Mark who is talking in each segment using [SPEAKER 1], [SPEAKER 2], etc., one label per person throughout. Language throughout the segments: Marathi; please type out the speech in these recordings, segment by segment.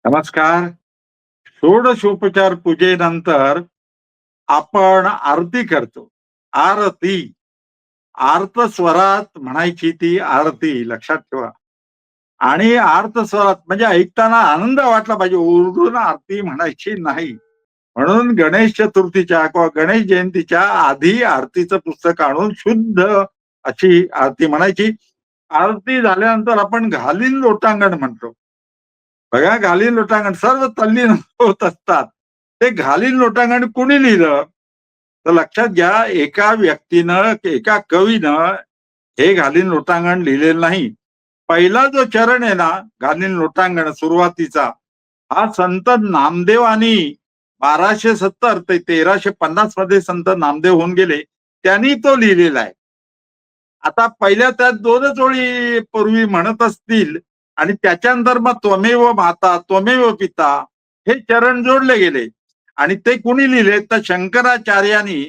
[SPEAKER 1] नमस्कार. षोडशोपचार पूजेनंतर आपण आरती करतो. आरती, आर्त स्वरात म्हणायची ती आरती लक्षात ठेवा. आणि आर्त स्वरात म्हणजे ऐकताना आनंद वाटला पाहिजे. ओरडून आरती म्हणायची नाही. म्हणून गणेश चतुर्थीच्या किंवा गणेश जयंतीच्या आधी आरतीचं पुस्तक आणून शुद्ध अशी आरती म्हणायची. आरती झाल्यानंतर आपण घालीन लोटांगण म्हणतो. बघा घालीन लोटांगण सर्व तल्लीन होत असतात. ते घालीन लोटांगण कुणी लिहिलं? तर लक्षात घ्या एका व्यक्तीनं, एका कवीनं हे घालीन लोटांगण लिहिलेलं नाही. पहिला जो चरण आहे ना, घालीन लोटांगण सुरुवातीचा, हा संत नामदेवानी 1270 ते 1350 मध्ये संत नामदेव होऊन गेले. त्यांनी तो लिहिलेला आहे. आता पहिल्या त्यात 2च ओळी पूर्वी म्हणत असतील आणि त्याच्यानंतर मग त्वमेव माता, त्वमेव पिता हे चरण जोडले गेले आणि ते कुणी लिहिले तर शंकराचार्यांनी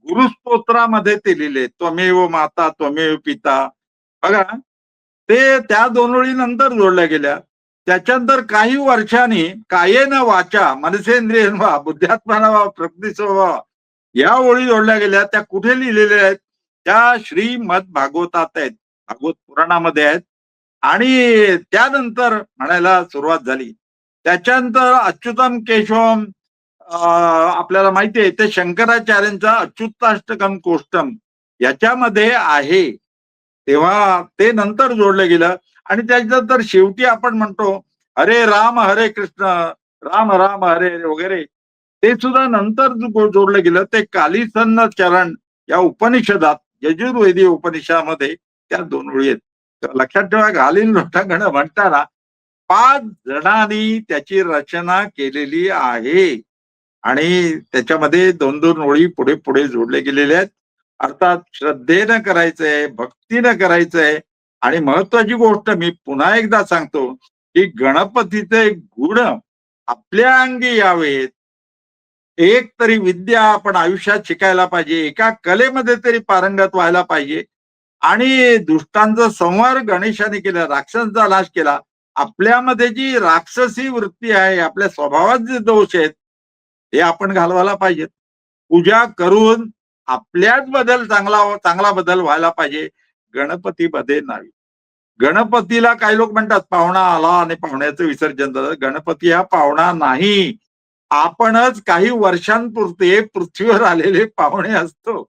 [SPEAKER 1] गुरुस्तोत्रामध्ये ते लिहिले. त्वमेव माता, त्वमेव पिता. बघा, ते त्या 2 ओळी नंतर जोडल्या गेल्या. त्याच्यानंतर काही वर्षांनी कायेन वाचा मनसेंद्रियेन वा बुद्ध्यात्मना वा प्रकृतीसो वा या ओळी जोडल्या गेल्या. त्या कुठे लिहिलेल्या आहेत? त्या श्रीमद भागवतात आहेत. भागवत पुराणामध्ये आहेत. आणि त्यानंतर म्हणायला सुरुवात झाली. त्याच्यानंतर अच्युतम केशवम आपल्याला माहिती आहे ते शंकराचार्यांचा अच्युताष्टकम कोष्टम याच्यामध्ये आहे. तेव्हा ते नंतर जोडलं गेलं आणि त्याच्यानंतर शेवटी आपण म्हणतो हरे राम हरे कृष्ण, राम राम हरे हरे वगैरे ते सुद्धा नंतर जोडलं गेलं. ते कालीसन्न चरण या उपनिषदात यजुर्वेदी उपनिषदामध्ये त्या 2 ओळी आहेत. तर लक्षात ठेवा घालीन लोटांगण म्हणताना 5 जणांनी त्याची रचना केलेली आहे आणि त्याच्यामध्ये 2-2 ओळी पुढे-पुढे जोडले गेलेले आहेत. अर्थात श्रद्धेनं करायचंय, भक्तीनं करायचंय आणि महत्वाची गोष्ट मी पुन्हा एकदा सांगतो, की गणपतीचे गुण आपल्या अंगी यावेत. एक तरी विद्या आपण आयुष्यात शिकायला पाहिजे. एका कलेमध्ये तरी पारंगत व्हायला पाहिजे आणि दुष्टांचा संहार गणेशाने केला, राक्षसांचा नाश केला. आपल्यामध्ये जी राक्षसी वृत्ती आहे, आपल्या स्वभावात जे दोष आहेत, हे आपण घालवायला पाहिजेत. पूजा करून आपल्यात बदल चांगला बदल व्हायला पाहिजे, गणपतीमध्ये नाही. गणपतीला काही लोक म्हणतात पाहुणा आला आणि पाहुण्याचं विसर्जन झालं. गणपती हा पाहुणा नाही. आपणच काही वर्षांपुरते पृथ्वीवर आलेले पाहुणे असतो.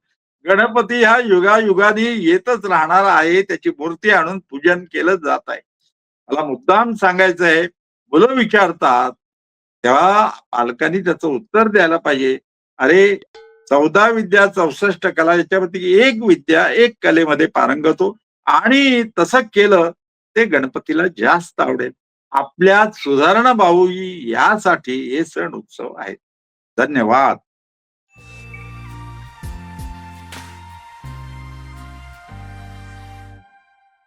[SPEAKER 1] गणपती हा युगायुगानी येतच राहणार आहे. त्याची मूर्ती आणून पूजन केलं जात आहे. मला मुद्दाम सांगायचं आहे, मुलं विचारतात, तेव्हा पालकांनी त्याचं उत्तर द्यायला पाहिजे. अरे 14 विद्या 64 कला याच्यापैकी एक विद्या, एक कलेमध्ये पारंगत हो आणि तसं केलं ते गणपतीला जास्त आवडेल. आपल्यात सुधारणा व्हावी यासाठी हे सण उत्सव आहेत. धन्यवाद.